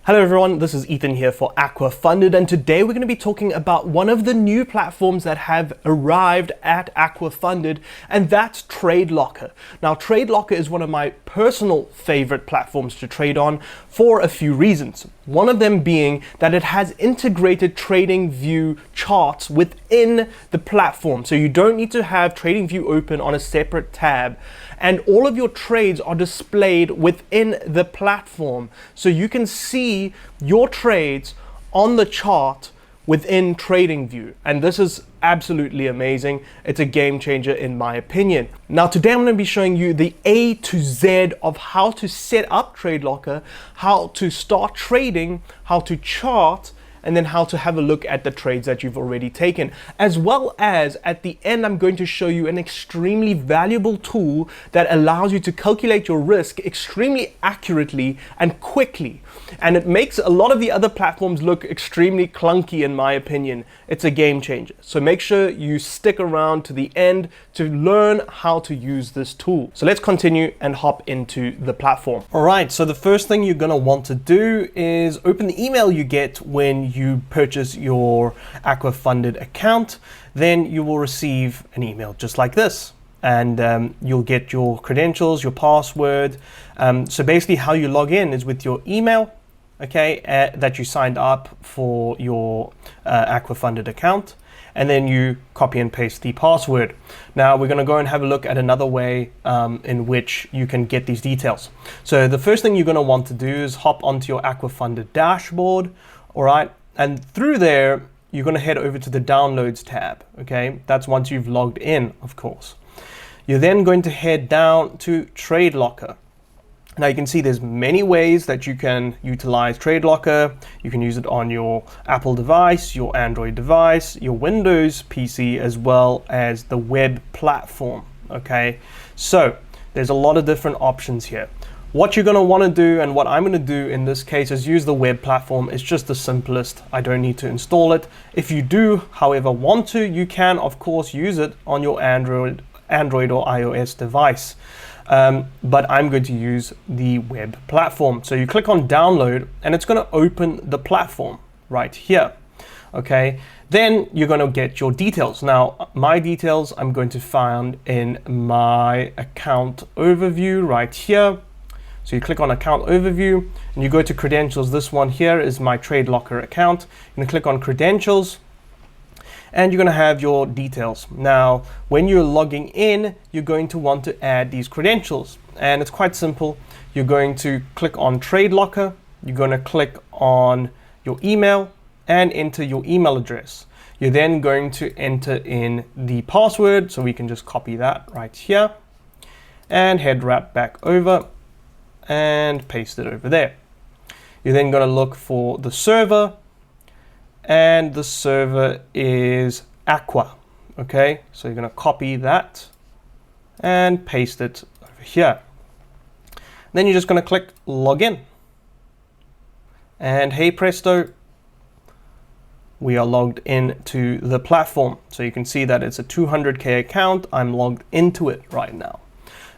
Hello everyone, this is Ethan here for AquaFunded, and today we're going to be talking about one of the new platforms that have arrived at AquaFunded, and that's TradeLocker. Now, TradeLocker is one of my personal favorite platforms to trade on for a few reasons. One of them being that it has integrated TradingView charts within the platform, so you don't need to have TradingView open on a separate tab, and all of your trades are displayed within the platform, so you can see your trades on the chart within TradingView, and this is absolutely amazing. It's a game changer in my opinion. Now today I'm going to be showing you the A to Z of how to set up TradeLocker, how to start trading, how to chart, and then how to have a look at the trades that you've already taken. As well as at the end, I'm going to show you an extremely valuable tool that allows you to calculate your risk extremely accurately and quickly. And it makes a lot of the other platforms look extremely clunky in my opinion. It's a game changer. So make sure you stick around to the end to learn how to use this tool. So let's continue and hop into the platform. All right, so the first thing you're gonna want to do is open the email you get when you purchase your AquaFunded account. Then you will receive an email just like this, and you'll get your credentials, your password. So basically how you log in is with your email, okay, that you signed up for your AquaFunded account, and then you copy and paste the password. Now we're going to go and have a look at another way in which you can get these details. So the first thing you're going to want to do is hop onto your AquaFunded dashboard, all right, and through there you're going to head over to the downloads tab, okay. That's once you've logged in, of course. You're then going to head down to TradeLocker. Now you can see there's many ways that you can utilize TradeLocker. You can use it on your Apple device, your Android device, your Windows PC, as well as the web platform, okay? So there's a lot of different options here. What you're going to want to do, and what I'm going to do in this case, is use the web platform. It's just the simplest. I don't need to install it. If you do, however, want to, you can of course use it on your Android or iOS device. But I'm going to use the web platform. So you click on download and it's going to open the platform right here. Okay, then you're going to get your details. Now my details I'm going to find in my account overview right here. So you click on account overview and you go to credentials. This one here is my TradeLocker account. You're going to click on credentials, and you're going to have your details. Now, when you're logging in, you're going to want to add these credentials, and it's quite simple. You're going to click on TradeLocker, you're going to click on your email and enter your email address. You're then going to enter in the password, so we can just copy that right here and head right back over and paste it over there. You're then going to look for the server, and the server is Aqua, okay? So you're going to copy that and paste it over here. Then you're just going to click login, and hey presto, we are logged into the platform. So you can see that it's a 200K account. I'm logged into it right now.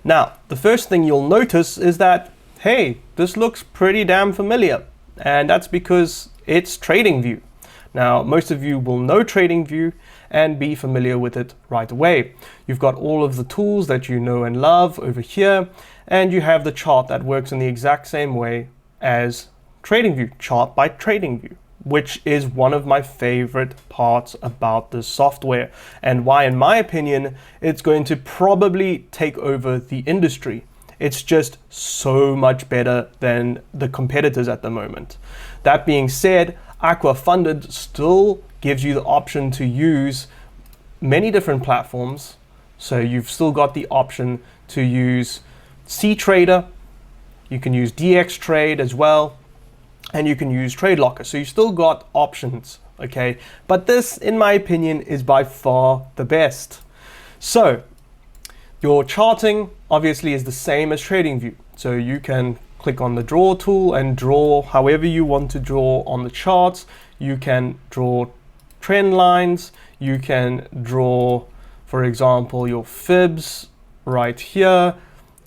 Now, the first thing you'll notice is that, hey, this looks pretty damn familiar, and that's because it's TradingView. Now, most of you will know TradingView and be familiar with it right away. You've got all of the tools that you know and love over here, and you have the chart that works in the exact same way as TradingView, chart by TradingView, which is one of my favorite parts about this software, and why, in my opinion, it's going to probably take over the industry. It's just so much better than the competitors at the moment. That being said, AquaFunded still gives you the option to use many different platforms. So you've still got the option to use CTrader, you can use DXTrade as well, and you can use TradeLocker. So you've still got options, okay? But this, in my opinion, is by far the best. So your charting obviously is the same as TradingView. So you can click on the draw tool and draw however you want to draw on the charts. You can draw trend lines. You can draw, for example, your fibs right here.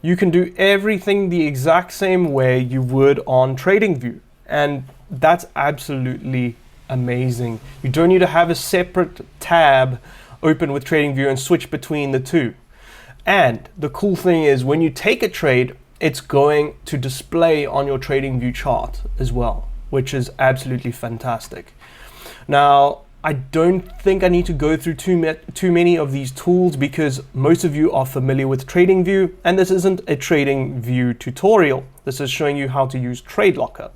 You can do everything the exact same way you would on TradingView. And that's absolutely amazing. You don't need to have a separate tab open with TradingView and switch between the two. And the cool thing is when you take a trade, it's going to display on your TradingView chart as well, which is absolutely fantastic. Now, I don't think I need to go through too many of these tools because most of you are familiar with TradingView, and this isn't a TradingView tutorial. This is showing you how to use TradeLocker.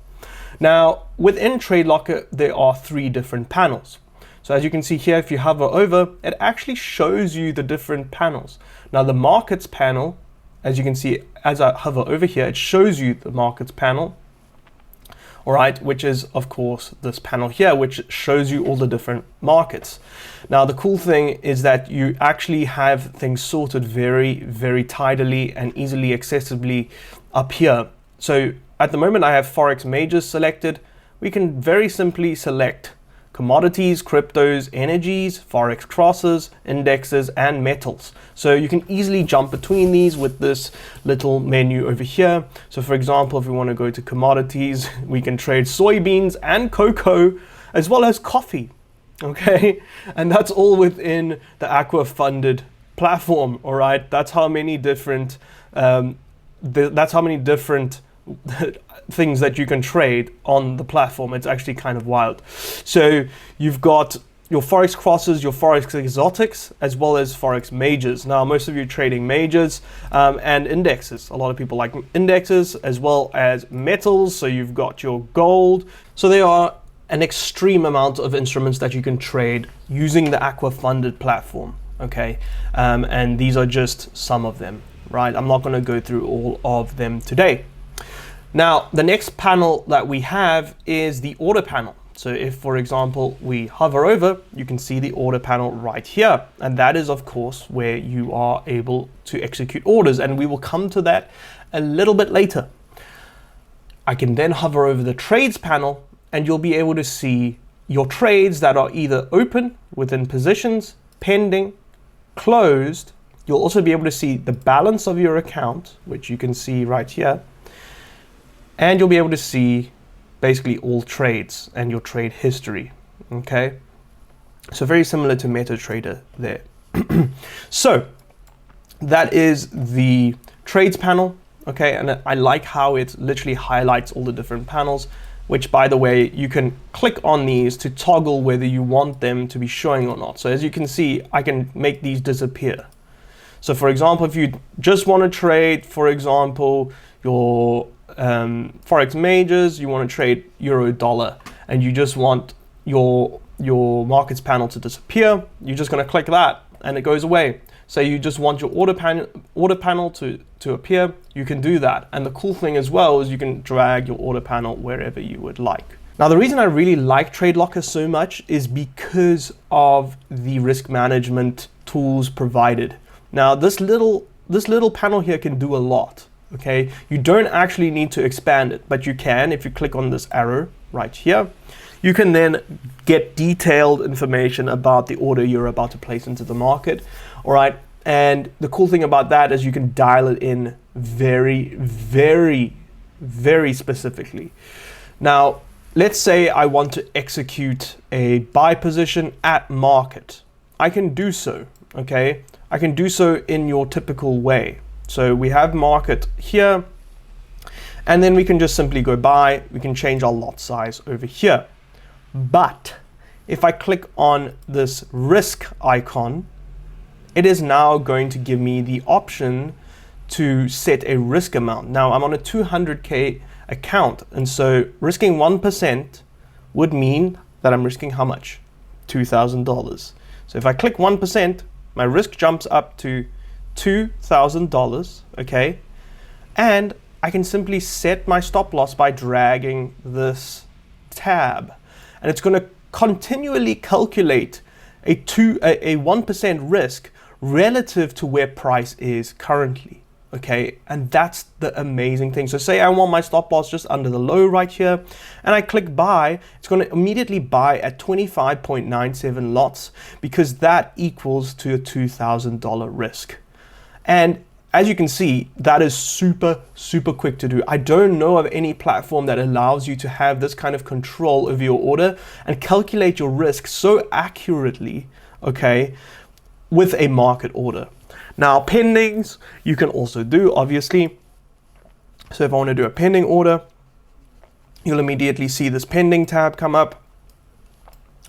Now, within TradeLocker, there are 3 different panels. So as you can see here, if you hover over, it actually shows you the different panels. Now, the markets panel, as you can see, as I hover over here, it shows you the markets panel. All right, which is of course this panel here, which shows you all the different markets. Now, the cool thing is that you actually have things sorted very, very tidily and easily accessibly up here. So at the moment I have Forex majors selected. We can very simply select commodities, cryptos, energies, Forex crosses, indexes, and metals. So you can easily jump between these with this little menu over here. So for example, if we want to go to commodities, we can trade soybeans and cocoa, as well as coffee, okay? And that's all within the AquaFunded platform, all right? That's how many different, things that you can trade on the platform. It's actually kind of wild. So you've got your Forex crosses, your Forex exotics, as well as Forex majors. Now, most of you trading majors and indexes. A lot of people like indexes as well as metals. So you've got your gold. So there are an extreme amount of instruments that you can trade using the AquaFunded platform. Okay, and these are just some of them, right? I'm not going to go through all of them today. Now, the next panel that we have is the order panel. So if, for example, we hover over, you can see the order panel right here. And that is, of course, where you are able to execute orders. And we will come to that a little bit later. I can then hover over the trades panel, and you'll be able to see your trades that are either open within positions, pending, closed. You'll also be able to see the balance of your account, which you can see right here. And you'll be able to see basically all trades and your trade history, okay? So very similar to MetaTrader there. So that is the trades panel, okay? And I like how it literally highlights all the different panels, which, by the way, you can click on these to toggle whether you want them to be showing or not. So as you can see, I can make these disappear. So for example, if you just want to trade, for example, your Forex majors, you want to trade euro dollar, and you just want your markets panel to disappear, you're just going to click that and it goes away. So you just want your order panel to appear, you can do that. And the cool thing as well is you can drag your order panel wherever you would like. Now, the reason I really like TradeLocker so much is because of the risk management tools provided. Now, this little panel here can do a lot. Okay, you don't actually need to expand it, but you can if you click on this arrow right here. You can then get detailed information about the order you're about to place into the market. All right, and the cool thing about that is you can dial it in very, very, very specifically. Now, let's say I want to execute a buy position at market. I can do so, okay? I can do so in your typical way. So we have market here, and then we can just simply go buy. We can change our lot size over here. But if I click on this risk icon, it is now going to give me the option to set a risk amount. Now I'm on a 200K account, and so risking 1% would mean that I'm risking how much? $2,000. So if I click 1%, my risk jumps up to $2,000, okay? And I can simply set my stop loss by dragging this tab. And it's going to continually calculate a 1% risk relative to where price is currently, okay? And that's the amazing thing. So say I want my stop loss just under the low right here, and I click buy, it's going to immediately buy at 25.97 lots because that equals to a $2,000 risk. And as you can see, that is super, super quick to do. I don't know of any platform that allows you to have this kind of control over your order and calculate your risk so accurately, okay, with a market order. Now, pendings, you can also do, obviously. So if I want to do a pending order, you'll immediately see this pending tab come up.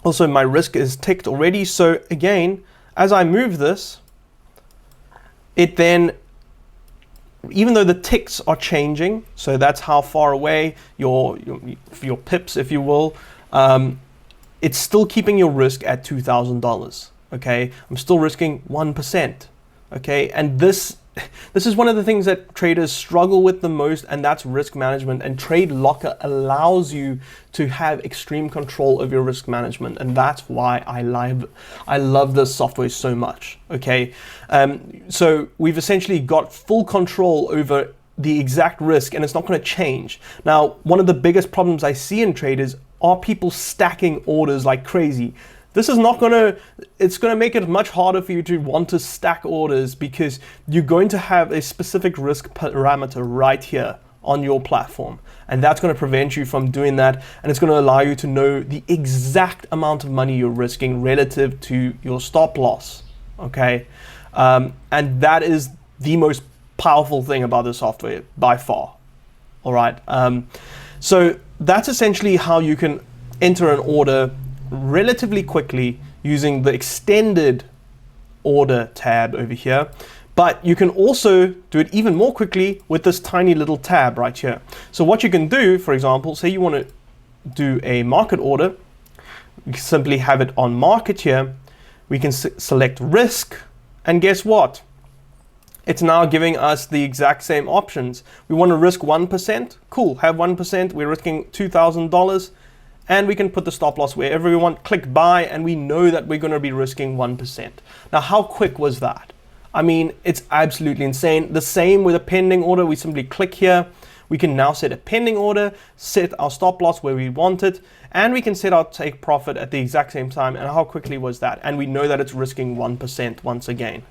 Also, my risk is ticked already. So again, as I move this, it then, even though the ticks are changing, so that's how far away your pips, if you will, it's still keeping your risk at $2,000. Okay, I'm still risking 1%. Okay, and this is one of the things that traders struggle with the most, and that's risk management. And TradeLocker allows you to have extreme control of your risk management, and that's why I love this software so much. Okay, so we've essentially got full control over the exact risk, and it's not going to change. Now, one of the biggest problems I see in traders are people stacking orders like crazy. This is not it's going to make it much harder for you to want to stack orders, because you're going to have a specific risk parameter right here on your platform. And that's going to prevent you from doing that. And it's going to allow you to know the exact amount of money you're risking relative to your stop loss. Okay. And that is the most powerful thing about the software by far. All right. So that's essentially how you can enter an order relatively quickly using the extended order tab over here. But you can also do it even more quickly with this tiny little tab right here. So what you can do, for example, say you want to do a market order, you can simply have it on market here. We can select risk, and guess what? It's now giving us the exact same options. We want to risk 1%. Cool, have 1%. We're risking $2,000. And we can put the stop loss wherever we want, click buy, and we know that we're going to be risking 1%. Now, how quick was that? I mean, it's absolutely insane. The same with a pending order. We simply click here. We can now set a pending order, set our stop loss where we want it, and we can set our take profit at the exact same time. And how quickly was that? And we know that it's risking 1% once again.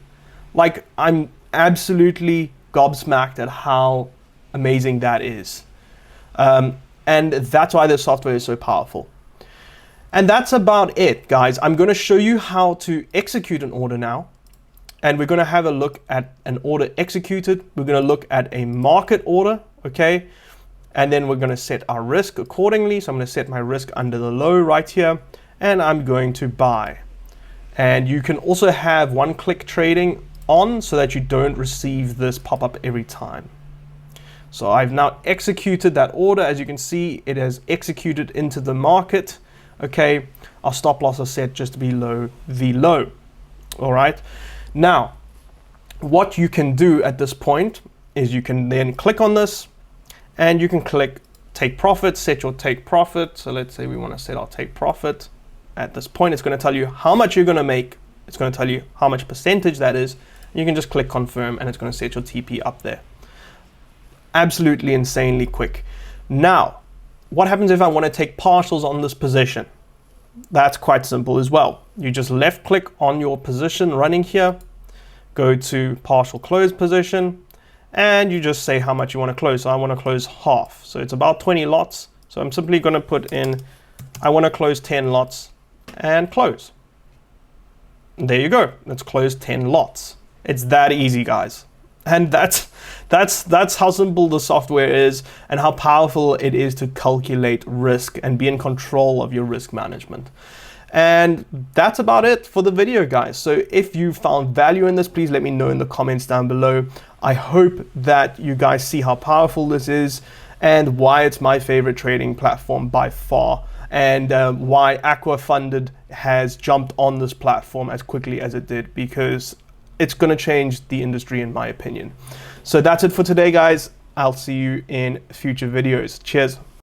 Like, I'm absolutely gobsmacked at how amazing that is. And that's why this software is so powerful. And that's about it, guys. I'm going to show you how to execute an order now. And we're going to have a look at an order executed. We're going to look at a market order, okay? And then we're going to set our risk accordingly. So I'm going to set my risk under the low right here. And I'm going to buy. And you can also have one-click trading on so that you don't receive this pop-up every time. So I've now executed that order. As you can see, it has executed into the market. Okay, our stop loss is set just below the low. All right. Now, what you can do at this point is you can then click on this, and you can click take profit, set your take profit. So let's say we want to set our take profit. At this point, it's going to tell you how much you're going to make. It's going to tell you how much percentage that is. You can just click confirm, and it's going to set your TP up there. Absolutely insanely quick. Now, what happens if I want to take partials on this position? That's quite simple as well. You just left click on your position running here, go to partial close position, and you just say how much you want to close. So I want to close half. So it's about 20 lots. So I'm simply going to put in, I want to close 10 lots and close. And there you go. Let's close 10 lots. It's that easy, guys. And that's how simple the software is and how powerful it is to calculate risk and be in control of your risk management. And that's about it for the video, guys. So if you found value in this, please let me know in the comments down below. I hope that you guys see how powerful this is and why it's my favorite trading platform by far, and why AquaFunded has jumped on this platform as quickly as it did, because it's going to change the industry in my opinion. So that's it for today, guys. I'll see you in future videos. Cheers.